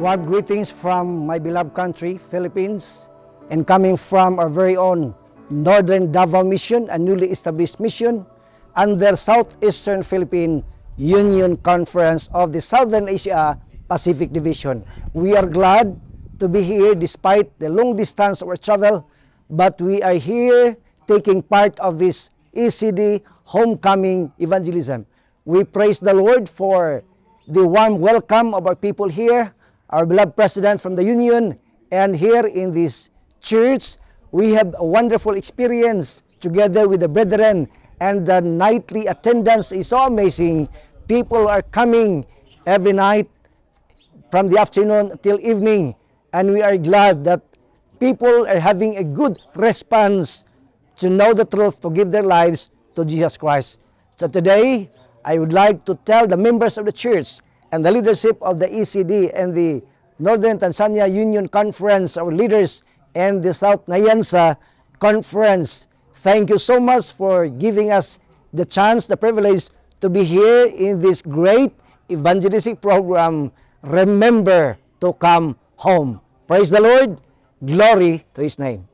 Warm greetings from my beloved country, Philippines, and coming from our very own Northern Davao Mission, a newly established mission under Southeastern Philippine Union Conference of the Southern Asia Pacific Division. We are glad to be here despite the long distance of our travel, but we are here taking part of this ECD homecoming evangelism. We praise the Lord for the warm welcome of our people here, our beloved President from the Union, and here in this church, we have a wonderful experience together with the brethren, and the nightly attendance is so amazing. People are coming every night from the afternoon till evening, and we are glad that people are having a good response to know the truth, to give their lives to Jesus Christ. So today, I would like to tell the members of the church and the leadership of the ECD and the Northern Tanzania Union Conference, our leaders, and the South Nyanza Conference, thank you so much for giving us the chance, the privilege to be here in this great evangelistic program. Remember to come home. Praise the Lord. Glory to His name.